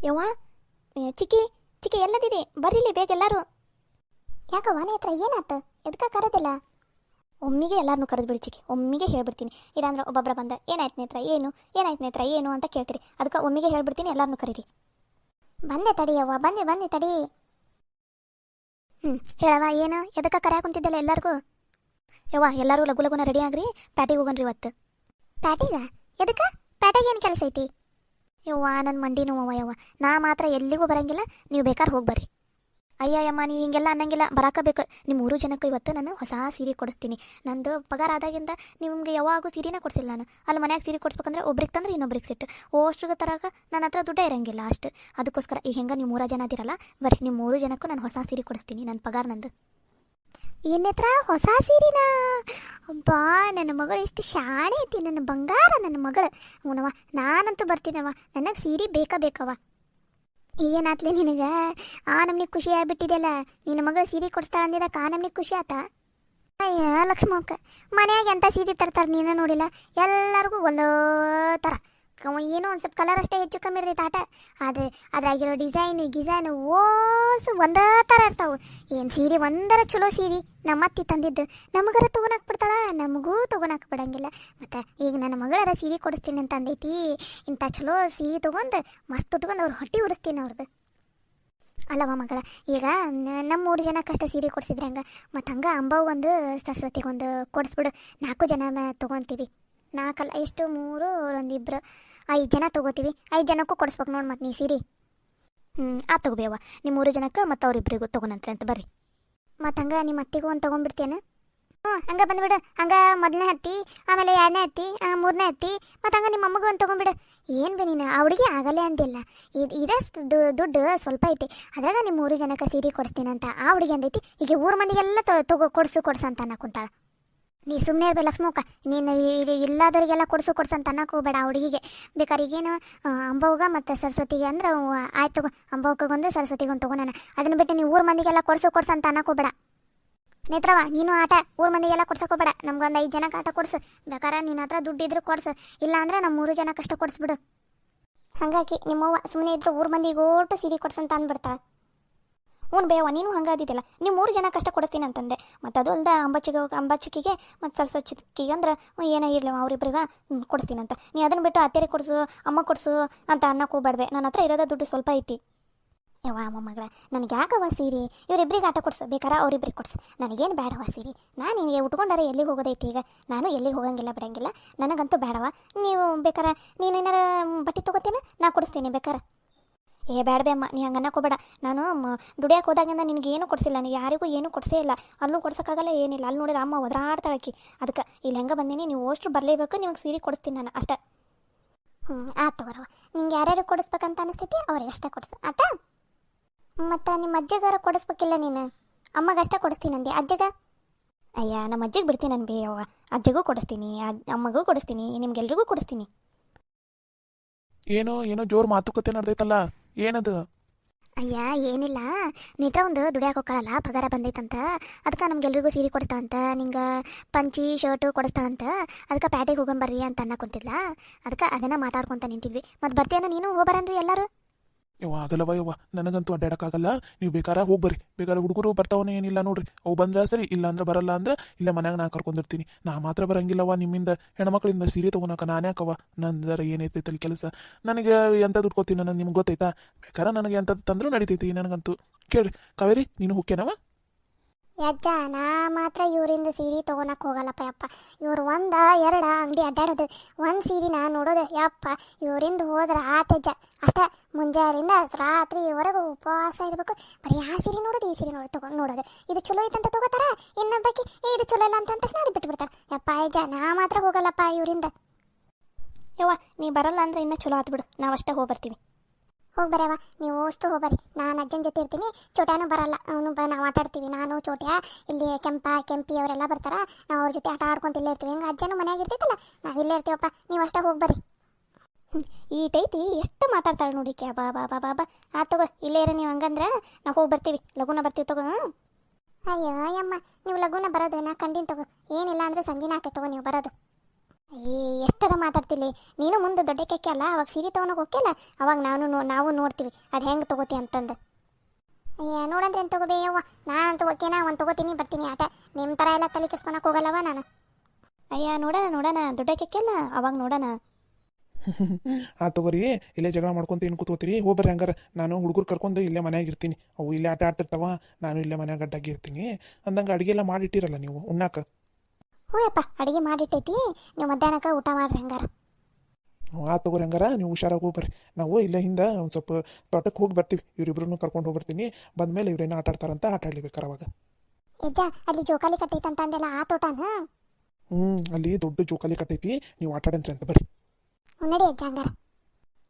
ಯವ್ವ ಚಿಕ್ಕಿ ಚಿಕ್ಕಿ ಎಲ್ಲದಿದೆ ಬರ್ರಿಲಿ ಬೇಗ ಎಲ್ಲರೂ. ಯಾಕವ್ವ ನೇತ್ರ ಏನಾಯ್ತು ಎದಕ್ಕೆ ಕರೆದಿಲ್ಲ? ಒಮ್ಮಿಗೆ ಎಲ್ಲರನ್ನೂ ಕರೆದ್ಬಿಡಿ ಚಿಕ್ಕಿ, ಒಮ್ಮಿಗೆ ಹೇಳ್ಬಿಡ್ತೀನಿ. ಇಲ್ಲಾಂದ್ರೆ ಒಬ್ಬೊಬ್ಬರ ಬಂದ ಏನಾಯ್ತು ನೇತ್ರ ಏನು, ಏನಾಯ್ತು ನೇತ್ರ ಏನು ಅಂತ ಕೇಳ್ತೀರಿ. ಅದಕ್ಕೆ ಒಮ್ಮಿಗೆ ಹೇಳ್ಬಿಡ್ತೀನಿ, ಎಲ್ಲರನ್ನೂ ಕರೀರಿ. ಬಂದೆ ತಡಿ ಯವ್ವ, ಬಂದೆ ತಡಿ. ಹೇಳವ ಏನು ಎದಕ್ಕೆ ಕರೆಯಾಕ ಕುಂತಿದ್ದಲ್ಲ ಎಲ್ಲರಿಗೂ? ಯವ್ವ ಎಲ್ಲರೂ ಲಘು ಲಘುನ ರೆಡಿ ಆಗ್ರಿ, ಪ್ಯಾಟಿಗೆ ಹೋಗನ್ರಿ ಇವತ್ತು. ಪ್ಯಾಟಿಗ ಎದಕ್ಕೆ? ಪ್ಯಾಟಿಗೆ ಏನು ಕೆಲಸ ಐತಿ? ಯವ್ವ ನನ್ನ ಮಂಡಿ ನೋವವ್ವ ಯವ್ವ, ನಾ ಮಾತ್ರ ಎಲ್ಲಿಗೂ ಬರಂಗಿಲ್ಲ, ನೀವು ಬೇಕಾದ್ರೆ ಹೋಗಿ ಬರ್ರಿ. ಅಯ್ಯಯ್ಯಮ್ಮ ನೀ ಹಿಂಗೆಲ್ಲ ಅನ್ನಂಗಿಲ್ಲ, ಬರಾಕಬೇಕು. ನಿಮ್ಮ 3 ಜನಕ್ಕೆ ಇವತ್ತು ನಾನು ಹೊಸ ಸೀರೆ ಕೊಡಿಸ್ತೀನಿ. ನಂದು ಪಗಾರ ಆದಾಗಿಂದ ನಿಮ್ಗೆ ಯಾವಾಗೂ ಸೀರೆನೇ ಕೊಡಿಸಿಲ್ಲ ನಾನು. ಅಲ್ಲಿ ಮನ್ಯಾಗ ಸೀರೆ ಕೊಡಿಸ್ಬೇಕಂದ್ರೆ ಒಬ್ರಿಗೆ ತಂದ್ರೆ ಇನ್ನೊಬ್ರಿಗೆ ಸಿಟ್ಟು. ಅಷ್ಟ್ರಿಗೆ ತರಕ ನನ್ನ ಹತ್ರ ದುಡ್ಡೇ ಇರಂಗಿಲ್ಲ ಅಷ್ಟು. ಅದಕ್ಕೋಸ್ಕರ ಈಗ ಹೆಂಗೆ ನೀವು 3 ಜನ ಅದಿರಲ್ಲ, ಬರ್ರಿ ನಿಮ್ಮ 3 ಜನಕ್ಕೂ ನಾನು ಹೊಸ ಸೀರೆ ಕೊಡಿಸ್ತೀನಿ. ನನ್ನ ಪಗಾರ ನಂದು. ಏನತ್ರ ಹೊಸ ಸೀರೆನಾ? ಅಬ್ಬಾ ನನ್ನ ಮಗಳು ಎಷ್ಟು ಶಾಣೆ ಐತಿ, ನನ್ನ ಬಂಗಾರ, ನನ್ನ ಮಗಳು. ಅವನವ ನಾನಂತೂ ಬರ್ತೀನವ, ನನಗೆ ಸೀರೆ ಬೇಕವ. ಈಗೇನಾತ್ಲಿ ನಿನಗೆ ಆ ನಮ್ನಿಗೆ ಖುಷಿ ಆಗ್ಬಿಟ್ಟಿದೆಯಲ್ಲ, ನಿನ್ನ ಮಗಳು ಸೀರೆ ಕೊಡಿಸ್ತಾ ಅಂದಿದ್ದಕ್ಕೆ ಆ ನಮ್ನಿಗೆ ಖುಷಿ ಆತ? ಅಯ್ಯ ಲಕ್ಷ್ಮಕ್ಕ, ಮನ್ಯಾಗ ಎಂಥ ಸೀರೆ ತರ್ತಾರೆ ನೀನು ನೋಡಿಲ್ಲ, ಎಲ್ಲರಿಗೂ ಒಂದೋ ಥರ. ಏನೋ ಒಂದು ಸ್ವಲ್ಪ ಕಲರ್ ಅಷ್ಟೇ ಹೆಚ್ಚು ಕಮ್ಮಿ ಇರ್ತೈತೆ ಆಟ, ಆದರೆ ಅದ್ರಾಗಿರೋ ಡಿಸೈನ್ ಓಸು ಒಂದೇ ಥರ ಇರ್ತಾವೆ. ಏನು ಸೀರೆ ಒಂದರ ಚಲೋ ಸೀರೆ ನಮ್ಮ ಅತ್ತಿ ತಂದಿದ್ದು ನಮಗರ ತೊಗೊಳಕ್ಕೆ ಬಿಡ್ತಾಳ, ನಮಗೂ ತೊಗೊಳಕ್ಕೆ ಬಿಡಂಗಿಲ್ಲ. ಮತ್ತು ಈಗ ನನ್ನ ಮಗಳರ ಸೀರೆ ಕೊಡಿಸ್ತೀನಿ ಅಂತ ಅಂದೈತಿ. ಇಂಥ ಚಲೋ ಸೀರೆ ತೊಗೊಂಡು ಮಸ್ತ್ ಉಟ್ಕೊಂಡು ಅವ್ರು ಹೊಟ್ಟೆ ಉರಿಸ್ತೀನಿ ಅವ್ರದ್ದು. ಅಲ್ಲವ ಮಗಳ, ಈಗ ನಮ್ಮ 3 ಜನಕ್ಕಷ್ಟೇ ಸೀರೆ ಕೊಡಿಸಿದ್ರೆ ಹಂಗೆ, ಮತ್ತು ಹಂಗೆ ಅಂಬವು ಒಂದು ಸರಸ್ವತಿಗೊಂದು ಕೊಡಿಸ್ಬಿಡು. 4 ಜನ ತೊಗೊತೀವಿ. 4 ಅಲ್ಲ ಎಷ್ಟು 3 ಒಂದು 2 5 ಜನ ತೊಗೋತೀವಿ. 5 ಜನಕ್ಕೂ ಕೊಡಿಸ್ಬೇಕು ನೋಡಿ ಮತ್ತು ನೀ ಸೀರೆ. ಆ ತೊಗೋಬೇವ, ನಿಮ್ಮ 3 ಜನಕ್ಕೆ ಮತ್ತು ಅವ್ರಿಬ್ರಿಗೂ ತೊಗೊನಂತ್ರಿ ಅಂತ ಬರ್ರಿ. ಮತ್ತು ಹಂಗೆ ನಿಮ್ಮ ಅತ್ತಿಗೂ ಒಂದು ತೊಗೊಂಡ್ಬಿಡ್ತೇನೆ. ಹಂಗೆ ಬಂದುಬಿಡು. ಹಂಗೆ 1ನೇ ಹತ್ತಿ, ಆಮೇಲೆ 2ನೇ ಹತ್ತಿ, 3ನೇ ಹತ್ತಿ, ಮತ್ತು ಹಂಗೆ ನಿಮ್ಮ ಅಮ್ಮಗೂ ಒಂದು ತೊಗೊಂಡ್ಬಿಡು. ಏನು ಬಿ ನೀನು ಆ ಹುಡುಗಿ ಆಗಲ್ಲೇ ಅಂದಿಲ್ಲ, ದುಡ್ಡು ಸ್ವಲ್ಪ ಐತಿ, ಅದ್ರಾಗ ನಿಮ್ಮ 3 ಜನಕ್ಕೆ ಸೀರೆ ಕೊಡಿಸ್ತೀನಂತ ಆ ಹುಡುಗಿ ಅಂದೈತಿ. ಈಗ ಊರ ಮಂದಿಗೆಲ್ಲ ಕೊಡ್ಸು ಅಂತ ಅನ್ನಕುಂತಾಳ. ನೀ ಸುಮ್ಮನೆ ಇರ್ಬೇಕು ಲಕ್ಷ್ಮಕ್ಕ, ನೀನು ಇಲ್ಲದವರಿಗೆಲ್ಲ ಕೊಡ್ಸು ಅಂತ ಅನ್ನಕ್ಕೆ ಹೋಗ್ಬೇಡ ಆ ಹುಡುಗಿಗೆ. ಬೇಕಾದ್ರೆ ಈಗೇನು ಅಂಬವ್ಗ ಮತ್ತು ಸರಸ್ವತಿಗೆ ಅಂದ್ರೆ ಆಯ್ತು ತಗೋ, ಅಂಬವ್ಗೊಂದು ಸರಸ್ವತಿಗೊಂದು ತೊಗೊಂಡಾನ. ಅದನ್ನ ಬಿಟ್ಟು ನೀವು ಊರ ಮಂದಿಗೆಲ್ಲ ಕೊಡ್ಸು ಅಂತ ಅನ್ನಕ್ಕೆ ಹೋಗ್ಬೇಡ. ನೇತ್ರವ ನೀನು ಆಟ ಊರ ಮಂದಿಗೆಲ್ಲ ಕೊಡ್ಸಕ್ಕೆ ಹೋಗ್ಬೇಡ, ನಮ್ಗೊಂದು 5 ಜನಕ್ಕೆ ಆಟ ಕೊಡ್ಸು. ಬೇಕಾದ್ರೆ ನಿನ್ನ ಹತ್ರ ದುಡ್ಡು ಇದ್ರೆ ಕೊಡ್ಸು, ಇಲ್ಲ ಅಂದ್ರೆ ನಮ್ಮ 3 ಜನಕ್ಕಷ್ಟು ಕೊಡಿಸ್ಬಿಡು. ಹಾಗಾಗಿ ನಿಮ್ಮವ್ವ ಸುಮ್ಮನೆ ಇದ್ರೆ ಊರ ಮಂದಿಗೆ ಓಟು ಸೀರೆ ಕೊಡ್ಸಂತ ಅಂದ್ಬಿಡ್ತಾಳೆ. ಬೇವ ನೀನು ಹಂಗಾದಿದ್ದಿಲ್ಲ, ನೀವು 3 ಜನ ಕಷ್ಟ ಕೊಡಿಸ್ತೀನಿ ಅಂತಂದೆ. ಮತ್ತು ಅದು ಅಲ್ದ ಅಂಬಾಚಿಕಿಗೆ ಮತ್ತು ಸರಸ್ವತಿಗೆ ಅಂದ್ರೆ ಏನೇ ಇರಲಿ ಅವ್ರಿಬ್ರಿಗೆ ಕೊಡಿಸ್ತೀನಂತ. ನೀ ಅದನ್ನು ಬಿಟ್ಟು ಅತ್ತೆರೆ ಕೊಡಿಸು, ಅಮ್ಮ ಕೊಡಿಸು ಅಂತ ಅನ್ನಕ್ಕೆ ಹೋಗ್ಬೇಡ್ವೆ. ನನ್ನ ಹತ್ರ ಇರೋದ ದುಡ್ಡು ಸ್ವಲ್ಪ ಐತಿ. ಯವ್ವ ಅಮ್ಮ ಮಗಳ, ನನಗೆ ಯಾಕವ ಸೀರೆ? ಇವರಿಬ್ರಿಗೆ ಆಟ ಕೊಡಿಸು, ಬೇಕಾರೆ ಅವ್ರಿಬ್ರಿಗೆ ಕೊಡಿಸು, ನನಗೇನು ಬೇಡವ ಸೀರೆ. ನಾನು ನಿನಗೆ ಉಟ್ಕೊಂಡಾರೆ ಎಲ್ಲಿಗೆ ಹೋಗೋದೈತಿ? ಈಗ ನಾನು ಎಲ್ಲಿಗೆ ಹೋಗಂಗಿಲ್ಲ ಬಿಡಂಗಿಲ್ಲ, ನನಗಂತೂ ಬೇಡವ. ನೀವು ಬೇಕಾರೆ ನೀನು ಏನಾರ ಬಟ್ಟೆ ತೊಗೋತೀನಿ, ನಾ ಕೊಡಿಸ್ತೀನಿ ಬೇಕಾರೆ. ಬೇಡಬೇ ಅಮ್ಮ, ನೀ ಹಂಗೆ ಅನ್ನಕೋಬೇಡ. ನಾನು ದುಡಿಯೋಕೆ ಹೋದಾಗಿಂದ ನಿನಗೇನು ಕೊಡಿಸಿಲ್ಲ, ನೀವು ಯಾರಿಗೂ ಏನೂ ಕೊಡಿಸೇ ಇಲ್ಲ. ಅಲ್ಲೂ ಕೊಡ್ಸೋಕ್ಕಾಗಲ್ಲ, ಏನಿಲ್ಲ. ಅಲ್ಲಿ ನೋಡಿದ ಅಮ್ಮ ಒದರಾಡ್ತಾಳಕಿ. ಅದಕ್ಕೆ ಇಲ್ಲಿ ಹೆಂಗೆ ಬಂದೀನಿ, ನೀವು ಅಷ್ಟು ಬರಲೇಬೇಕು, ನಿಮಗೆ ಸೀರೆ ಕೊಡಿಸ್ತೀನಿ ನಾನು ಅಷ್ಟೇ. ಆಯ್ತು ತಗೋರವ, ನಿಂಗೆ ಯಾರ್ಯಾರು ಕೊಡಿಸ್ಬೇಕಂತ ಅನಿಸ್ತೈತಿ ಅವ್ರಿಗೆ ಅಷ್ಟೇ ಕೊಡಿಸು ಆತ. ಮತ್ತು ನಿಮ್ಮ ಅಜ್ಜಗಾರ ಕೊಡಿಸ್ಬೇಕಿಲ್ಲ ನೀನು? ಅಮ್ಮಗಷ್ಟೇ ಕೊಡಿಸ್ತೀನಿ ಅಂದೆ, ಅಜ್ಜಗ? ಅಯ್ಯ ನಮ್ಮ ಅಜ್ಜಿಗೆ ಬಿಡ್ತೀನಿ ನಾನು ಬೇಯವ್ವ. ಅಜ್ಜಿಗೂ ಕೊಡಿಸ್ತೀನಿ, ಅಮ್ಮಗೂ ಕೊಡಿಸ್ತೀನಿ, ನಿಮ್ಗೆಲ್ರಿಗೂ ಕೊಡಿಸ್ತೀನಿ. ಏನೋ ಜೋರು ಮಾತುಕತೆ ನಡೆದೈತಲ್ಲ, ಏನದು? ಅಯ್ಯ ಏನಿಲ್ಲ, ನೇತ್ರ ಒಂದು ದುಡಿಯಾಕೆ ಹೋಗ್ಕೊಳ್ಳಲ್ಲ, ಪಗಾರ ಬಂದೈತಂತ. ಅದಕ್ಕೆ ನಮ್ಗೆಲ್ರಿಗೂ ಸೀರೆ ಕೊಡಿಸ್ತಾಳಂತ, ನಿಂಗೆ ಪಂಚಿ ಶರ್ಟು ಕೊಡಿಸ್ತಾಳಂತ. ಅದಕ್ಕೆ ಪ್ಯಾಟೆಗೆ ಹೋಗಂಬರ್ರಿ ಅಂತ ಅನ್ನಕೊಂತಿಲ್ಲ. ಅದಕ್ಕೆ ಅದನ್ನು ಮಾತಾಡ್ಕೊತ ನಿಂತಿದ್ವಿ. ಮತ್ತು ಬರ್ತೀಯನ ನೀನು ಹೋಗ್ಬರನ್ರಿ ಎಲ್ಲರೂ? ಆಗಲ್ಲವ ಯವ್ವ, ನನಗಂತೂ ಅಡ್ಡಾಡಕ್ಕಾಗಲ್ಲ. ನೀವು ಬೇಕಾದ್ರೆ ಹೋಗ್ಬರ್ರಿ. ಬೇಕಾದ್ರೆ ಹುಡುಗರು ಬರ್ತಾವನೇ ಏನಿಲ್ಲ ನೋಡ್ರಿ, ಅವು ಬಂದ್ರೆ ಸರಿ, ಇಲ್ಲ ಅಂದ್ರೆ ಬರಲ್ಲ ಅಂದ್ರೆ ಇಲ್ಲ ಮನ್ಯಾಗ ನಾ ಕರ್ಕೊಂಡಿರ್ತೀನಿ. ನಾ ಮಾತ್ರ ಬರಂಗಿಲ್ಲವ ನಿಮ್ಮಿಂದ ಹೆಣ್ಮಕ್ಳಿಂದ ಸೀರೆ ತೊಗೊಳಕ. ನಾನ್ಯಾಕವ, ನಂದರ ಏನೈತೈತಲ್ಲಿ ಕೆಲಸ. ನನಗೆ ಎಂಥದ್ದು ಉಟ್ಕೋತೀನಿ ನನಗೆ ನಿಮ್ಗೆ ಗೊತ್ತೈತಾ? ಬೇಕಾದ್ರೆ ನನಗೆ ಎಂಥದ್ದು ತಂದರೂ ನಡೀತೈತಿ ನನಗಂತೂ. ಕೇಳ್ರಿ ಕಾವೇರಿ, ನೀನು ಹೋಗ್ಯನವ? ಯಜ್ಜ ನಾ ಮಾತ್ರ ಇವರಿಂದ ಸೀರೆ ತೊಗೊಳಕ್ಕೆ ಹೋಗಲ್ಲಪ್ಪ ಯಪ್ಪ. ಇವ್ರು 1 2 ಅಂಗಡಿ ಅಡ್ಡಾಡೋದು, ಒಂದು ಸೀರೆನ ನೋಡೋದು ಯಪ್ಪ. ಇವರಿಂದ ಹೋದ್ರೆ ಆತಜ್ಜ ಅಷ್ಟೇ. ಮುಂಜಾನೆಯಿಂದ ರಾತ್ರಿವರೆಗೂ ಉಪವಾಸ ಇರಬೇಕು, ಬರೀ ಆ ಸೀರೆ ನೋಡೋದು ಈ ಸೀರೆ ನೋಡೋದು. ಇದು ಚಲೋ ಐತಂತ ತೊಗೋತಾರ, ಇನ್ನೊಬ್ಬಾಕಿ ಇದು ಚಲೋ ಇಲ್ಲ ಅಂತ ತಕ್ಷಣ ಅದು ಬಿಟ್ಬಿಡ್ತಾರೆ ಯಪ್ಪ. ಯಜ್ಜ ನಾ ಮಾತ್ರ ಹೋಗಲ್ಲಪ್ಪ ಇವರಿಂದ. ಯವ್ವ ನೀ ಬರಲ್ಲ ಅಂದ್ರೆ ಇನ್ನೂ ಚಲೋ ಆತ್ಬಿಡು, ನಾವು ಅಷ್ಟೇ ಹೋಗ್ಬರ್ತೀವಿ. ಹೋಗ್ಬರವ, ನೀವು ಅಷ್ಟು ಹೋಗ್ಬರಿ. ನಾನು ಅಜ್ಜನ ಜೊತೆ ಇರ್ತೀನಿ, ಚೋಟ್ಯಾನು ಬರಲ್ಲ. ನಾವು ಆಟ ಆಡ್ತೀವಿ, ನಾನು ಚೋಟ್ಯಾ, ಇಲ್ಲಿ ಕೆಂಪಿ ಅವರೆಲ್ಲ ಬರ್ತಾರೆ. ನಾವು ಅವ್ರ ಜೊತೆ ಆಟ ಆಡ್ಕೊಂತ ಇಲ್ಲೇ ಇರ್ತೀವಿ. ಹೆಂಗೆ ಅಜ್ಜನೂ ಮನೆಯಾಗ ಇರ್ತೈತಲ್ಲ, ನಾವು ಇಲ್ಲೇ ಇರ್ತೀವಪ್ಪ. ನೀವು ಅಷ್ಟೇ ಹೋಗ್ಬರಿ. ಈಟೈತಿ ಎಷ್ಟು ಮಾತಾಡ್ತಾಳೆ ನೋಡಿ ಕ್ಯಾ. ಬಾ ಆ ತಗೋ, ಇಲ್ಲೇ ಇರ ನೀವು. ಹಂಗಂದ್ರೆ ನಾವು ಹೋಗಿ ಬರ್ತೀವಿ, ಲಘುನ ಬರ್ತೀವಿ ತಗೋ. ಅಯ್ಯೋ ಅಮ್ಮ, ನೀವು ಲಘುನ ಬರೋದು ನಾ ಕಂಡಿನ ತಗೋ. ಏನಿಲ್ಲ ಅಂದ್ರೆ ಸಂಜೆನ ಆಕೆ ತಗೋ ನೀವು ಬರೋದು. ಏ ಎಷ್ಟರ ಮಾತಾಡ್ತಿಲ್ಲಿ ನೀನು ಮುಂದೆ ದೊಡ್ಡ ಕೆಕ್ಕೆ ಅಲ್ಲ ಅವಾಗ ಸೀರೆ ತೊಗೊಳಕ್ ಹೋಗ್ಯಲ್ಲ ಅವಾಗ ನಾವು ನೋಡ್ತೀವಿ ಅದು ಹೆಂಗೆ ತಗೋತಿ ಅಂತಂದು. ಅಯ್ಯ ನೋಡಂದ್ರೆ ಏನು ತಗೋಬೇ ಯವ್ವ, ನಾನು ತಗೋಕೇನ ಒಂದು ತಗೋತೀನಿ ಬರ್ತೀನಿ ಆಟ. ನಿಮ್ಮ ಥರ ಎಲ್ಲ ತಲೆ ಕೆಡ್ಸ್ಕೊಳಕ್ ಹೋಗಲ್ಲವ ನಾನು. ಅಯ್ಯ ನೋಡೋಣ ದೊಡ್ಡ ಕೆಕ್ಕೆಲ್ಲ ಅವಾಗ ನೋಡೋಣ. ಆ ತಗೋರಿ ಇಲ್ಲೇ ಜಗಳ ಮಾಡ್ಕೊಂತ ಏನು ಕೂತ್ಕೋತೀರಿ, ಹೋಗ್ಬರ್ರಿ ಹಂಗಾರ. ನಾನು ಹುಡುಗರು ಕರ್ಕೊಂಡು ಇಲ್ಲೇ ಮನ್ಯಾಗ ಇರ್ತೀನಿ, ಅವು ಇಲ್ಲೇ ಆಟ ಆಡ್ತಿರ್ತಾವ, ನಾನು ಇಲ್ಲೇ ಮನ್ಯಾಗ ಗಡ್ಡಾಗಿ ಇರ್ತೀನಿ. ಅಂದಂಗೆ ಅಡುಗೆ ಎಲ್ಲ ಮಾಡಿಟ್ಟಿರಲ್ಲ ನೀವು ಉಣ್ಣಾಕ. ಹ್ಞೂ ಅಪ್ಪ ಅಡುಗೆ ಮಾಡಿಟ್ಟೈತಿ, ನೀವು ಮಧ್ಯಾಹ್ನಕ್ಕೆ ಊಟ ಮಾಡ್ರಿ ಹಂಗಾರ. ಆ ತಗೋರಿ ಹಂಗಾರ ನೀವು ಹುಷಾರಾಗಿ ಹೋಗ್ಬರ್ರಿ. ನಾವು ಇಲ್ಲೇ ಹಿಂದೆ ಒಂದು ಸ್ವಲ್ಪ ತೋಟಕ್ಕೆ ಹೋಗಿ ಬರ್ತೀವಿ, ಇವರಿಬ್ರು ಕರ್ಕೊಂಡು ಹೋಗ್ಬರ್ತೀನಿ. ಬಂದಮೇಲೆ ಇವ್ರೇನು ಆಟ ಆಡ್ತಾರಂತ ಆಟ ಆಡ್ಲಿಬೇಕಾರೆ ಅವಾಗ. ಯಜ್ಜ ಅಲ್ಲಿ ಜೋಕಾಲಿ ಕಟ್ಟೈತೆ ಅಂತ ಅಂದೆಲ್ಲ ಆ ತೋಟನ? ಅಲ್ಲಿ ದೊಡ್ಡ ಜೋಕಾಲಿ ಕಟ್ಟೈತಿ, ನೀವು ಆಟ ಆಡಂತ್ರಿ ಅಂತ ಬರ್ರಿ. ನಡಿ ಅಜ್ಜ ಹಂಗಾರ.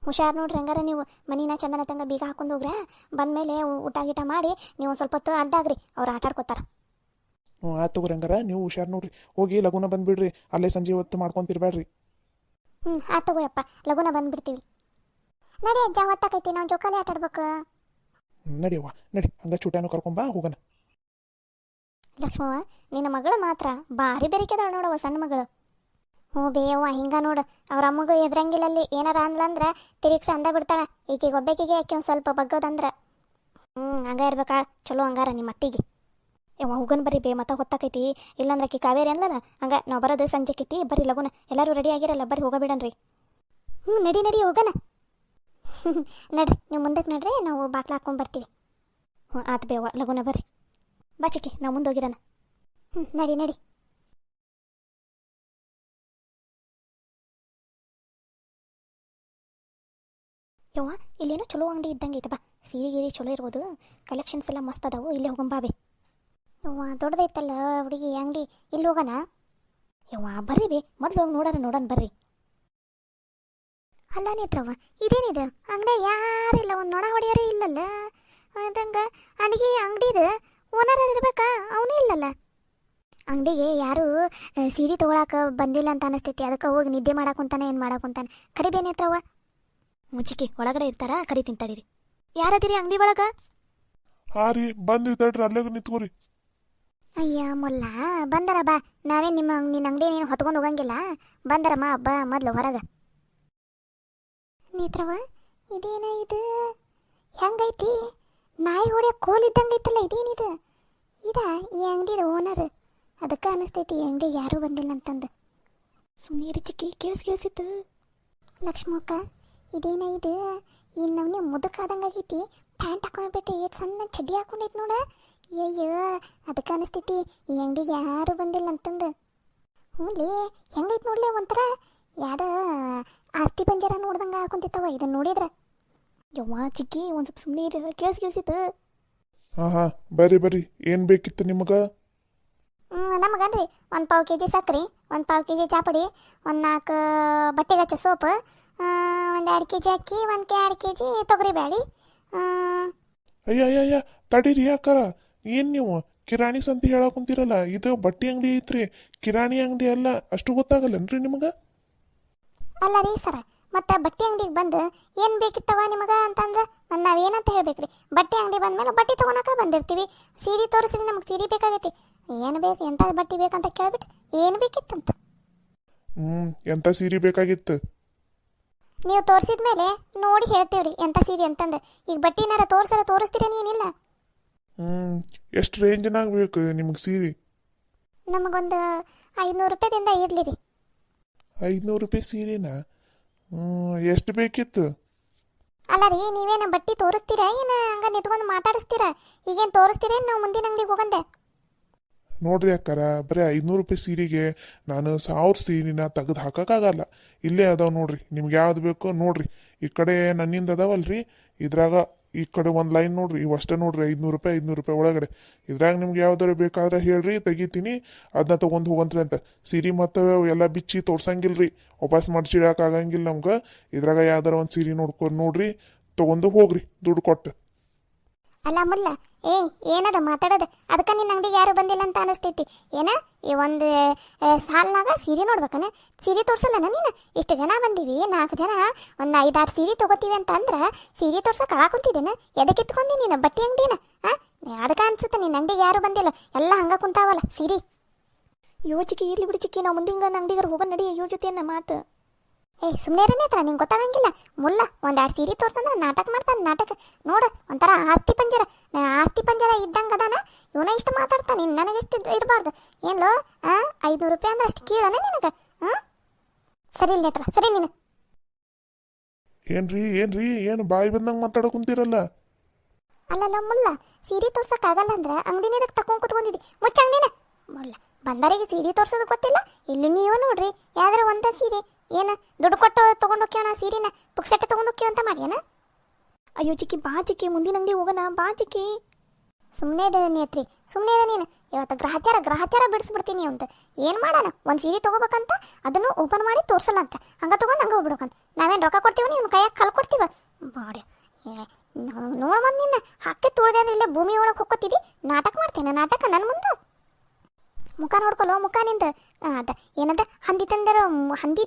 ಹುಷಾರು ನೋಡ್ರಿ ಹಂಗಾರ ನೀವು. ಮನಿನ ಚಂದನ ತಂಗ ಬೀಗ ಹಾಕೊಂಡು ಹೋಗ್ರೆ ಬಂದಮೇಲೆ ಊಟ ಗೀಟ ಮಾಡಿ ನೀವು ಒಂದು ಸ್ವಲ್ಪ ಹೊತ್ತು ಅಡ್ಡಾಗ್ರಿ, ಅವ್ರು ಆಟ ಆಡ್ಕೋತಾರ. ಆ ತಗೋರಿ ಹಂಗಾರ ನೀವು ಹುಷಾರು ನೋಡ್ರಿ. ಹೋಗಿ ಲಗುನ ಬಂದುಬಿಡ್ರಿ, ಅಲ್ಲೇ ಸಂಜೆ ಹೊತ್ತು ಮಾಡ್ಕೊಂತಿರ್ಬೇಡ್ರಿ. ಆ ತಗೋಯಪ್ಪ ಲಗುನ ಬಂದ್ಬಿಡ್ತೀವಿ. ನಡಿ ಅಜ್ಜ ಹೊತ್ತಾಕೈತಿ, ನಾವು ಜೋಕಾಲಿ ಆಟ ಆಡ್ಬೇಕು. ನಡಿಯವ್ವ ನಡಿ, ಹಂಗ ಚೂಟ್ಯಾನು ಕರ್ಕೊಂಬಾ ಹೋಗೋಣ. ಲಕ್ಷ್ಮವ್ವ ನಿನ್ನ ಮಗಳು ಮಾತ್ರ ಭಾರಿ ಬೆರಿಕೆದಾಳ ನೋಡವ, ಸಣ್ಣ ಮಗಳು. ಹ್ಞೂ ಬೇಯವ್ವ ಹಿಂಗ ನೋಡು, ಅವ್ರ ಅಮ್ಮಗೂ ಎದ್ರಂಗಿಲ್ಲಲ್ಲಿ ಏನಾರ ಅಂದ್ಲಂದ್ರೆ ತಿರುಗಿಸಿ ಅಂದ ಬಿಡ್ತಾಳೆ. ಈಕೆಗೆ ಒಬ್ಬಾಕಿಗೆ ಆಕೆ ಒಂದು ಸ್ವಲ್ಪ ಬಗ್ಗೋದಂದ್ರೆ ಹಂಗ ಇರ್ಬೇಕಾ ಚಲೋ ಹಂಗಾರ ನಿಮ್ಮ ಅತ್ತಿಗೆ. ಯವ್ವ ಹೋಗೋಣ ಬರ್ರಿ, ಮತ್ತೆ ಹೊತ್ತಾಕೈತಿ. ಇಲ್ಲಾಂದ್ರೆ ಆಕಿ ಕಾವೇರಿ ಅಂದ್ಲಲ್ಲ ಹಂಗ ನಾವು ಬರೋದು ಸಂಜೆಕೈತಿ. ಬರ್ರಿ ಲಗುನ, ಎಲ್ಲರೂ ರೆಡಿ ಆಗಿರಲ್ಲ, ಬರ್ರಿ ಹೋಗಬಿಡನ್ರಿ. ನಡಿ ಹೋಗೋಣ. ನಡ್ರಿ ನೀವು ಮುಂದಕ್ಕೆ ನಡ್ರಿ, ನಾವು ಬಾಕ್ಲ ಹಾಕೊಂಡು ಬರ್ತೀವಿ. ಆತು ಬೇವ ಲಗುನ ಬರ್ರಿ. ಬಾಚಿಕೆ ನಾವು ಮುಂದೆ ಹೋಗಿರೋಣ. ನಡಿ. ಯವ್ವ ಇಲ್ಲೇನೋ ಚಲೋ ಅಂಗಡಿ ಇದ್ದಂಗೆ ಐತಪ್ಪ, ಸೀರೆ ಚಲೋ ಇರ್ಬೋದು, ಕಲೆಕ್ಷನ್ಸ್ ಎಲ್ಲ ಮಸ್ತ್ ಅದಾವು, ಇಲ್ಲೇ ಹೋಗಂಬಾಬೆ. ಯವ್ವ ದೊಡ್ಡದೈತಲ್ಲ ಹುಡುಗಿ ಅಂಗಡಿ, ಇಲ್ಲಿ ಹೋಗೋಣ. ಯವ್ವ ಬರ್ರಿ ಬೇ, ಮೊದ್ಲು ಹೋಗಿ ನೋಡೋಣ ಬರ್ರಿ. ಅಲ್ಲ ನೇತ್ರವ್ವ ಇದೇನಿದೆ ಅಂಗಡಿ ಯಾರಿಲ್ಲ, ಒಂದು ನೊಣ ಹೊಡೆಯೋರೇ ಇಲ್ಲಲ್ಲ. ಅದಂಗೆ ಅಂಗಡಿದು ಓನರ್ ಇರ್ಬೇಕಾ, ಅವನೇ ಇಲ್ಲಲ್ಲ. ಅಂಗಡಿಗೆ ಯಾರು ಸೀರೆ ತೊಗೊಳಕ್ಕೆ ಬಂದಿಲ್ಲ ಅಂತ ಅನಿಸ್ತೈತಿ, ಅದಕ್ಕೆ ಹೋಗಿ ನಿದ್ದೆ ಮಾಡಾಕುಂತಾನೆ ಏನು ಮಾಡಾಕುಂತಾನೆ. ಕರಿಬೇ ನೇತ್ರವ್ವ. ಮುಚ್ಚಿಕೆ ಒಳಗಡೆ ಇರ್ತಾರ, ಕರಿ ತಿಂತಾಡಿರಿ. ಯಾರದಿರಿ ಅಂಗಡಿ ಒಳಗ? ಹಾ ರೀ ಬಂದ್ವಿ ತಡ್ರಿ, ಅಲ್ಲೇ ನಿಂತ್ಕೋರಿ. ಅಯ್ಯ ಮೊಲ್ಲ ಬಂದರ ಬಾ, ನಾವೇ ನಿನ್ನ ಅಂಗಡಿ ನೀನು ಹೊತ್ಕೊಂಡು ಹೋಗಂಗಿಲ್ಲ. ಬಂದರಮ್ಮ ಬಾ ಮೊದ್ಲು ಹೊರಗ. ನೇತ್ರವ್ವ ಇದೇನ ಇದು ಹೆಂಗೈತಿ? ನಾಯಿ ಹೊಡ್ಯ ಕೋಲ್ ಇದ್ದಂಗೆ ಐತಲ್ಲ, ಇದೇನಿದು? ಈ ಅಂಗಡಿದ ಓನರ್, ಅದಕ್ಕೆ ಅನಿಸ್ತೈತಿ ಈ ಅಂಗಡಿ ಯಾರೂ ಬಂದಿಲ್ಲ ಅಂತಂದು. ಸುಮ್ಮನೆ ಚಿಕ್ಕಿ ಕೇಳಿಸಿತ್ತು. ಲಕ್ಷ್ಮಕ್ಕ ಇದೇನ ಇದು? ಈ ನಮ್ನೆ ಮುದುಕಾದಂಗಾಗೈತಿ, ಪ್ಯಾಂಟ್ ಹಾಕೊಂಡ್ಬಿಟ್ಟು ಏಟ್ ಸಣ್ಣ ಚಡ್ಡಿ ಹಾಕೊಂಡೈತಿ ನೋಡ. ಅಯ್ಯೋ ಅದಕ್ಕೆ ಅನಿಸ್ತೈತಿ ಈ ಅಂಗಡಿಗೆ ಯಾರು ಬಂದಿಲ್ಲ ಅಂತಂದು. ಹ್ಞೂಲೇ ಹೆಂಗೈತಿ ನೋಡ್ಲಿ, ಒಂಥರ ಯಾರ ಆಸ್ತಿ ಪಂಜರ ನೋಡ್ದಂಗೆ ಹಾಕೊಂತಿತ್ತವ ಇದನ್ನ ನೋಡಿದ್ರೆ. ಯವ್ವ ಚಿಕ್ಕಿ ಒಂದು ಸ್ವಲ್ಪ ಸುಮ್ಮನೆ ಕೇಳಿಸಿತ್ತು. ಹಾ ಬರ್ರಿ ಏನು ಬೇಕಿತ್ತು ನಿಮಗೆ? ನಮಗನ್ರಿ 1 ಪಾವು ಕೆಜಿ ಸಕ್ರೆ, 1 ಪಾವು ಕೆಜಿ ಚಾಪುಡಿ, 4 ಬಟ್ಟೆಗಚ್ಚ ಸೋಪು, 2 ಕೆಜಿ ಅಕ್ಕಿ, 2 ಕೆಜಿ ತೊಗರಿ ಬೇಳೆ. ಅಯ್ಯ ತಡೀರಿ ಯಾಕಾರ, ಏನು ನೀವು ಕಿರಾಣಿ ಸಂತೆ ಹೇಳಕ್ ಕುಂತೀರಲ್ಲ, ಇದು ಬಟ್ಟೆ ಅಂಗಡಿ ಐತ್ರಿ, ಕಿರಾಣಿ ಅಂಗಡಿ ಅಲ್ಲ. ಅಷ್ಟು ಗೊತ್ತಾಗಲ್ಲನ್ರಿ ನಿಮಗೆ? ಅಲ್ಲ ರೀ ಸರ, ಮತ್ತು ಬಟ್ಟೆ ಅಂಗಡಿಗೆ ಬಂದು ಏನು ಬೇಕಿತ್ತವ ನಿಮಗೆ ಅಂತಂದ್ರೆ ನಾವೇನಂತ ಹೇಳ್ಬೇಕ್ರಿ? ಬಟ್ಟೆ ಅಂಗಡಿ ಬಂದ್ಮೇಲೆ ಬಟ್ಟೆ ತೊಗೊಳಕ ಬಂದಿರ್ತೀವಿ. ಸೀರೆ ತೋರಿಸ್ರಿ, ನಮಗೆ ಸೀರೆ ಬೇಕಾಗೈತಿ. ಏನು ಬೇಕು, ಎಂಥ ಬಟ್ಟೆ ಬೇಕಂತ ಕೇಳ್ಬಿಟ್ಟು ಏನು ಬೇಕಿತ್ತಂತ. ಎಂಥ ಸೀರೆ ಬೇಕಾಗಿತ್ತು? ನೀವು ತೋರಿಸಿದ ಮೇಲೆ ನೋಡಿ ಹೇಳ್ತೀವ್ರಿ ಎಂಥ ಸೀರೆ ಅಂತಂದು. ಈಗ ಬಟ್ಟೆನಾರ ತೋರಿಸ್ತೀರ ನೀನಿಲ್ಲ? ಎಷ್ಟು ರೇಂಜ್ನಾಗ ಬೇಕು ನಿಮಗೆ ಸೀರೆ? ನಮಗೊಂದು 500 ರೂಪಾಯಿದಿಂದ ಇರಲಿ ರೀ. 500 ರೂಪಾಯಿ ಸೀರೆನಾ? ಎಷ್ಟು ಬೇಕಿತ್ತು? ಅಲ್ಲ ರೀ, ನೀವೇನು ಬಟ್ಟೆ ತೋರಿಸ್ತೀರಾ ಏನು ಹಂಗೆ ನಿಂತ್ಕೊಂಡು ಮಾತಾಡಿಸ್ತೀರಾ? ಈಗೇನು ತೋರಿಸ್ತೀರೇನು? ನಾವು ಮುಂದಿನ ಅಂಗಡಿಗೆ ಹೋಗಂದೆ. ನೋಡ್ರಿ ಅಕ್ಕಾರ, ಬರೀ 500 ರೂಪಾಯಿ ಸೀರೆಗೆ ನಾನು 1000 ಸೀರೆನ ತೆಗೆದು ಹಾಕೋಕ್ಕಾಗಲ್ಲ. ಇಲ್ಲೇ ಅದಾವ ನೋಡ್ರಿ, ನಿಮ್ಗೆ ಯಾವ್ದು ಬೇಕೋ ನೋಡ್ರಿ. ಈ ಕಡೆ ನನ್ನಿಂದ ಅದಾವಲ್ರಿ, ಇದ್ರಾಗ ಈ ಕಡೆ ಒಂದು ಲೈನ್ ನೋಡ್ರಿ, ಇವು ಅಷ್ಟೇ ನೋಡ್ರಿ. 500 ರೂಪಾಯಿ ಒಳಗಡೆ ಇದ್ರಾಗ ನಿಮ್ಗೆ ಯಾವ್ದಾರು ಬೇಕಾದ್ರೆ ಹೇಳ್ರಿ, ತೆಗಿತೀನಿ, ಅದನ್ನ ತೊಗೊಂಡು ಹೋಗಂತ್ರಿ ಅಂತ. ಸೀರೆ ಮತ್ತು ಎಲ್ಲ ಬಿಚ್ಚಿ ತೋರ್ಸಂಗಿಲ್ರಿ, ವಾಪಸ್ ಆಗಂಗಿಲ್ಲ ನಮ್ಗೆ. ಇದ್ರಾಗ ಯಾವ್ದಾರ ಒಂದು ಸೀರೆ ನೋಡ್ಕೊಂಡು ನೋಡ್ರಿ, ತೊಗೊಂಡು ಹೋಗ್ರಿ ದುಡ್ಡು ಕೊಟ್ಟು. ಅಲ್ಲ ಮುಲ್ಲ, ಏನದ ಮಾತಾಡೋದು? ಅದಕ್ಕೆ ನಿನ್ನ ಅಂಗಡಿಗೆ ಯಾರು ಬಂದಿಲ್ಲ ಅಂತ ಅನಿಸ್ತೈತಿ ಏನ? ಈ ಒಂದು ಸಾಲ್ನಾಗ ಸೀರೆ ನೋಡ್ಬೇಕನ? ಸೀರೆ ತೋರ್ಸಲ್ಲನ ನೀನು? ಇಷ್ಟು ಜನ ಬಂದೀವಿ, 4 ಜನ, ಒಂದು 5-6 ಸೀರೆ ತೊಗೋತೀವಿ ಅಂತ ಅಂದ್ರೆ ಸೀರೆ ತೋರ್ಸಕ್ಕೆ ಕುಂತಿದ್ದೇನೆ. ಎದಕ್ಕೆ ಇಟ್ಕೊಂಡಿ ನೀನು ಬಟ್ಟೆ ಅಂಗಡಿನ? ಅದಕ್ಕೆ ಅನ್ಸುತ್ತೆ ನಿನ್ನ ಅಂಗಡಿಗೆ ಯಾರು ಬಂದಿಲ್ಲ, ಎಲ್ಲ ಹಂಗೆ ಕುಂತಾವಲ್ಲ ಸೀರೆ. ಯೋ ಚಿಕ್ಕಿ ಇರ್ಲಿ ಬಿಡಿ ಚಿಕ್ಕಿ, ನಾವು ಮುಂದಿಂಗ ಅಂಗಡಿಗಾರ ಹೋಗೋಣ ನಡಿ ಇವ್ರ ಜೊತೆ ಅನ್ನ ಮಾತು. ಸುಮ್ಮನೆ ಇರನೇ ನಿಂಗೆ ಗೊತ್ತಾಗಂಗಿಲ್ಲ. ಮುಲ್ಲ ಒಂದೆರಡು ಸೀರೆ ತೋರ್ಸಂದ್ರೆ ನಾಟಕ ಮಾಡ್ತಾನೆ. ನಾಟಕ ನೋಡು, ಒಂಥರ ಆಸ್ತಿ ಪಂಜರ. ಆಸ್ತಿ ಪಂಜರ ಇದ್ದಂಗೆ ಅದಾನ ಇವನ. ಇಷ್ಟು ಮಾತಾಡ್ತಾನೆ, ನನಗೆಷ್ಟು ಇರಬಾರ್ದು ಏನ್ಲೋ? 500 ರೂಪಾಯಿ ಅಂದ್ರೆ ಅಷ್ಟು ಕೀಳನ ನಿನಗೆ? ಸರಿ ಇಲ್ಲ ನೇತ್ರ, ಸರಿ ನೀನು. ಏನ್ರಿ ಏನ್ರಿ ಏನು ಬಾಯಿ ಬಂದಂಗೆ ಮಾತಾಡೋ ಕುಂತೀರಲ್ಲ? ಅಲ್ಲಲ್ಲ ಮುಲ್ಲ, ಸೀರೆ ತೋರ್ಸಕ್ಕಾಗಲ್ಲ ಅಂದ್ರೆ ಅಂಗಡಿನ ಇದಕ್ಕೆ ತಗೊಂಡು ಕುತ್ಕೊಂಡಿದ್ದಿ. ಮುಚ್ಚ ಅಂಗಡಿನ. ಮುಲ್ಲ ಬಂದರಿಗೆ ಸೀರೆ ತೋರ್ಸೋದು ಗೊತ್ತಿಲ್ಲ. ಇಲ್ಲಿ ನೀವು ನೋಡ್ರಿ ಯಾವ್ದಾರ ಒಂದ ಸೀರೆ ಏನು ದುಡ್ಡು ಕೊಟ್ಟು ತೊಗೊಂಡೋಕ್ಯವನ ಸೀರೆನ ಪುಕ್ಸಟ್ಟೆ ತೊಗೊಂಡೋಕ್ಯವ ಅಂತ ಮಾಡ್ಯಾನ? ಅಯ್ಯೋ ಚಿಕ್ಕಿ ಬಾ ಚಿಕ್ಕಿ, ಮುಂದಿನ ಅಂಗಡಿ ಹೋಗೋಣ ಬಾ ಚಿಕ್ಕಿ. ಸುಮ್ಮನೆ ಇದೆ ನೇತ್ರಿ, ಸುಮ್ಮನೆ ಇದೆ ನೀನು. ಇವತ್ತು ಗ್ರಹಚಾರ ಬಿಡಿಸ್ಬಿಡ್ತೀನಿ ಅಂತ. ಏನು ಮಾಡೋಣ? ಒಂದು ಸೀರೆ ತೊಗೋಬೇಕಂತ ಅದನ್ನು ಓಪನ್ ಮಾಡಿ ತೋರಿಸಲ್ಲ ಅಂತ, ಹಂಗೆ ತೊಗೊಂಡು ಹಂಗೆ ಹೋಗ್ಬಿಡ್ಬೇಕಂತ. ನಾವೇನು ರೊಕ್ಕ ಕೊಡ್ತೀವಿ, ನೀವು ಕೈಯಾಗ ಕಲ್ ಕೊಡ್ತೀವ? ಬಾಡಿ ನೋಡ್ಬಂದು ನಿನ್ನ ಹಾಕಿ ತುಳಿದೆ ಅಂದ್ರೆ ಇಲ್ಲೇ ಭೂಮಿ ಒಳಗೆ ಹೊಕ್ಕೋತಿದ್ದಿ. ನಾಟಕ ಮಾಡ್ತೇನೆ, ನಾಟಕ ನನ್ನ ಮುಂದೆ. ಮುಖ ನೋಡ್ಕೊಲ್ಲೋ, ಮುಖ ನಿಂದ ಅದ ಏನದ ಹಂದಿ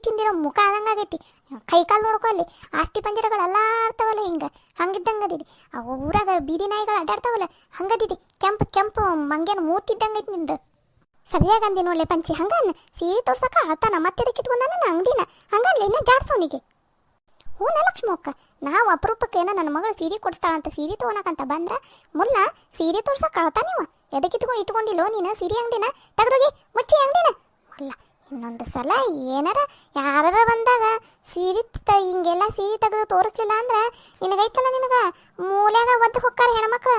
ತಿಂದಿರೋ ಮುಖ ಆದಂಗಾಗೈತಿ. ಕೈ ಕಾಲು ನೋಡ್ಕೊ, ಅಲ್ಲಿ ಆಸ್ತಿ ಪಂಜರಗಳೆಲ್ಲ ಆಡ್ತಾವಲ್ಲ ಹಿಂಗೆ, ಹಂಗಿದ್ದಂಗೆ ಅದಿದಿ. ಅವು ಊರಾಗ ಬೀದಿ ನಾಯಿಗಳು ಅಡ್ಡಾಡ್ತಾವಲ್ಲ ಹಂಗದಿದಿ. ಕೆಂಪು ಮಂಗೇನು ಮೂತಿದ್ದಂಗೈತಿ ನಿಂದು. ಸರಿಯಾಗಿ ಅಂದಿ ನೋಡ್ಲೆ ಪಂಚಿ. ಹಂಗನ್ನ ಸೀರೆ ತೋರ್ಸಕ್ಕ ಆತನ ಮತ್ತೆ ಅದಕ್ಕೆ ಇಟ್ಕೊಂಡ ನನ್ನ ಅಂಗಡಿನ ಹಂಗಲ್ಲ ಇನ್ನೂ ಜಾಡ್ಸೋನಿಗೆ. ಹೂನ ಲಕ್ಷ್ಮಕ್ಕ, ನಾವು ಅಪರೂಪಕ್ಕೆ ಏನೋ ನನ್ನ ಮಗಳು ಸೀರೆ ಕೊಡಿಸ್ತಾಳಂತ ಸೀರೆ ತೊಗೊಳಕಂತ ಬಂದ್ರೆ ಮುಲ್ಲ ಸೀರೆ ತೋರ್ಸಕ್ಕೆ ಅಳ್ತಾ ನೀವು. ಎದಕ್ಕೆ ಇಟ್ಕೊಂಡಿಲ್ಲೋ ನೀನು ಸೀರೆ ಅಂಗಡಿನ? ತೆಗೆದೋಗಿ ಮುಚ್ಚಿ ಅಂಗಡಿನ. ಅಲ್ಲ ಇನ್ನೊಂದು ಸಲ ಏನಾರ ಯಾರ ಬಂದಾಗ ಸೀರೆ ಹಿಂಗೆಲ್ಲ ಸೀರೆ ತೆಗೆದು ತೋರಿಸ್ಲಿಲ್ಲ ಅಂದ್ರೆ ನಿನಗೈತಲ್ಲ, ನಿನಗೆ ಮೂಲ್ಯಾಗ ಒದ್ದು ಹೊಕ್ಕಾರ ಹೆಣ್ಮಕ್ಳು.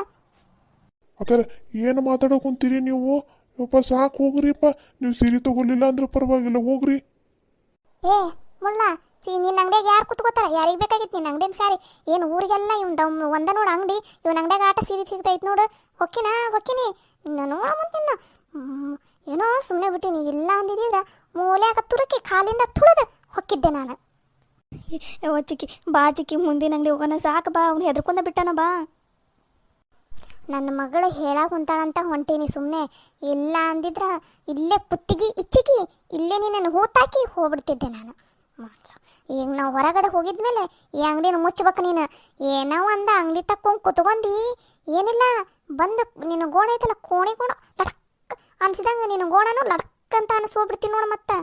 ಅಕ್ಕಾರ ಏನು ಮಾತಾಡೋ ಕುಂತೀರಿ ನೀವು? ಯಪ್ಪ ಸಾಕು ಹೋಗ್ರಿಪ್ಪ. ನೀವು ಸೀರೆ ತಗೊಳ್ಳಿಲ್ಲ ಅಂದ್ರೆ ಪರವಾಗಿಲ್ಲ, ಹೋಗ್ರಿ. ಮುಲ್ಲ ನಿನ್ನ ಅಂಗಡಿಯಾಗ ಯಾರು ಕುತ್ಕೋತಾರ? ಯಾರಿಗೆ ಬೇಕಾಗಿತ್ತು ನಿನ್ನ ಅಂಗಡಿನ ಸಾರಿ? ಏನು ಊರಿಗೆಲ್ಲ ಇವ್ನು ಒಂದ ನೋಡು ಅಂಗಡಿ, ಇವನ ಅಂಗಡಿಯಾಗ ಆಟ ಸೀರೆ ಸಿಗ್ತೈತೆ ನೋಡು. ಹೊಕ್ಕಿನಿ ನೋಡ ಮುಂದಿನ ಏನೋ ಸುಮ್ಮನೆ ಬಿಟ್ಟಿನಿ. ಇಲ್ಲ ಅಂದಿದ್ದ ಮೂಲ್ಯಾಗ ತುರುಕಿ ಕಾಲಿಂದ ತುಳಿದು ಹೊಕ್ಕಿದ್ದೆ ನಾನು. ಚಿಕ್ಕಿ ಬಾ ಚಿಕ್ಕಿ, ಮುಂದಿನ ಅಂಗಡಿ ಹೋಗೋಣ ಸಾಕು ಬಾ. ಅವ್ನು ಹೆದರ್ಕೊಂಡ ಬಿಟ್ಟಾನ ಬಾ. ನನ್ನ ಮಗಳು ಹೇಳಾಕ ಕುಂತಾಳಂತ ಹೊಂಟೀನಿ ಸುಮ್ಮನೆ. ಇಲ್ಲ ಅಂದಿದ್ರ ಇಲ್ಲೇ ಪುತ್ತಿಗೆ ಇಚ್ಚಿಗಿ ಇಲ್ಲೇ ನೀನನ್ನು ಹೂತಾಕಿ ಹೋಗ್ಬಿಡ್ತಿದ್ದೆ ನಾನು. ಈಗ ನಾವು ಹೊರಗಡೆ ಹೋಗಿದ್ಮೇಲೆ ಈ ಅಂಗಡಿನ ಮುಚ್ಚಬೇಕು ನೀನು. ಏನೋ ಒಂದು ಅಂಗಡಿ ತಕ್ಕೊಂಡು ಕುತ್ಕೊಂಡಿ ಏನಿಲ್ಲ ಬಂದು ನಿನ್ನ ಗೋಣ ಐತಲ್ಲ ಕೋಣೆ ಲಡ್ಕ್ ಅನ್ಸಿದಂಗೆ ನಿನ್ನ ಗೋಣನು ಲಡ್ಕ್ ಅಂತ ಅನಿಸ್ಬಿಡ್ತೀನಿ ನೋಡು. ಮತ್ತೆ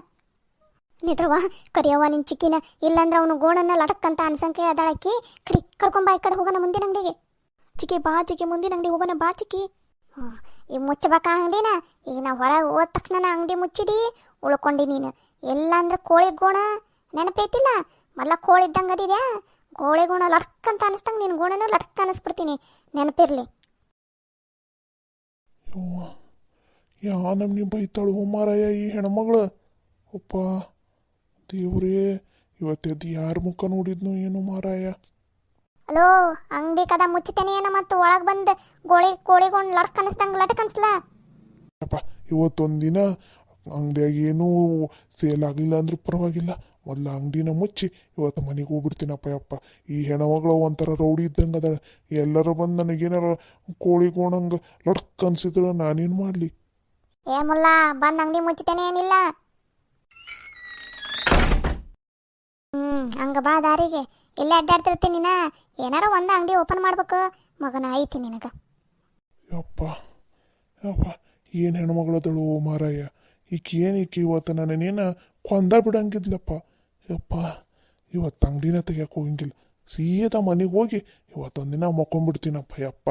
ನಿದ್ರವಾ ಕರಿಯವ್ವ ನಿನ್ನ ಚಿಕ್ಕಿನ, ಇಲ್ಲಾಂದ್ರೆ ಅವನು ಗೋಣನ್ನ ಲಡಕ್ ಅಂತ ಅನ್ಸಂಕೆ ಅದಾಳಕ್ಕಿ. ಕರ್ಕೊಂಬ ಈ ಕಡೆ ಹೋಗೋಣ ಮುಂದಿನ ಅಂಗಡಿಗೆ. ಚಿಕ್ಕಿ ಬಾ ಚಿಕ್ಕಿ, ಮುಂದಿನ ಅಂಗಡಿ ಹೋಗೋಣ ಬಾ ಚಿಕ್ಕಿ. ಈಗ ಮುಚ್ಚಬೇಕಾ ಅಂಗಡಿನ? ಈಗ ನಾವು ಹೊರಗೆ ಹೋದ ತಕ್ಷಣ ಅಂಗಡಿ ಮುಚ್ಚಿದಿ ಉಳ್ಕೊಂಡಿ ನೀನು. ಎಲ್ಲಾಂದ್ರೆ ಕೋಳಿ ಗೋಣ ನೆನಪೈತಿಲ್ಲ? ಮೊದಲ ಕೋಳಿ ಇದ್ದಂಗೆ ಅದಿದೆ. ಕೋಳಿ ಗೋಣ ಲಡ್ಕ್ ಅಂತ ಅನಿಸ್ದಂಗೆ ನಿನ್ನ ಗೋಣನೂ ಲಡ್ಕ್ ಅನಿಸ್ಬಿಡ್ತೀನಿ, ನೆನಪಿರ್ಲಿ. ಯಾ ನಮ್ನಿ ಬೈತಾಳು ಮಾರಾಯ ಈ ಹೆಣ್ಮಗಳು. ಅಪ್ಪ ದೇವ್ರೇ, ಇವತ್ತೆದ್ದು ಯಾರ ಮುಖ ನೋಡಿದ್ನು ಏನು ಮಾರಾಯ. ಹಲೋ, ಅಂಗಡಿ ಕದ ಮುಚ್ಚತೇನೆ ಏನೋ ಮತ್ತು ಒಳಗೆ ಬಂದು ಕೋಳಿಗೊಂಡು ಲಡ್ಕ್ ಅನಿಸ್ದಂಗೆ ಲಟಕ್ ಅನ್ಸ್ಲ. ಅಪ್ಪ ಇವತ್ತೊಂದಿನ ಅಂಗಡಿಯಾಗ ಏನೂ ಸೇಲ್ ಆಗಲಿಲ್ಲ ಅಂದ್ರೂ ಪರವಾಗಿಲ್ಲ, ಮೊದಲು ಅಂಗಡಿನ ಮುಚ್ಚಿ ಇವತ್ತು ಮನೆಗೆ ಹೋಗ್ಬಿಡ್ತೀನಪ್ಪ. ಯಪ್ಪ ಈ ಹೆಣ್ಮಗಳು ಒಂಥರ ರೌಡಿ ಇದ್ದಂಗೆ ಅದಾಳ. ಎಲ್ಲರೂ ಬಂದು ನನಗೇನಾರ ಕೋಳಿ ಗೋಣಂಗೆ ಲಡ್ಕ್ ಅನ್ಸಿದ್ರೆ ನಾನೇನು ಮಾಡಲಿ? ಮುಲ್ಲ ಬಂದು ಅಂಗಡಿ ಮುಚ್ಚತೇನೆ ಏನಿಲ್ಲ. ಹಂಗ ಬಾ ದಾರಿಗೆ. ಇಲ್ಲೇ ಅಡ್ಡಾಡ್ತಿರ್ತೀನಿ ನೀನ. ಏನಾರ ಒಂದು ಅಂಗಡಿ ಓಪನ್ ಮಾಡ್ಬೇಕು ಮಗನ ಐತಿ ನಿನಗೆ. ಯಪ್ಪ ಏನು ಹೆಣ್ಮಗಳದಳು ಮಾರಾಯ. ಈಕೆ ಇವತ್ತು ನನ್ನೇನ ಕೊಂದ ಬಿಡಂಗಿದ್ಲಪ್ಪ. ಯಪ್ಪ ಇವತ್ತು ಅಂಗಡಿನ ತೆಗಿಯಕ್ಕೆ ಹೋಗಂಗಿಲ್ಲ, ಸೀದಾ ಮನೆಗೆ ಹೋಗಿ ಇವತ್ತೊಂದಿನ ಮಕ್ಕೊಂಡ್ಬಿಡ್ತೀನಪ್ಪ. ಯಪ್ಪ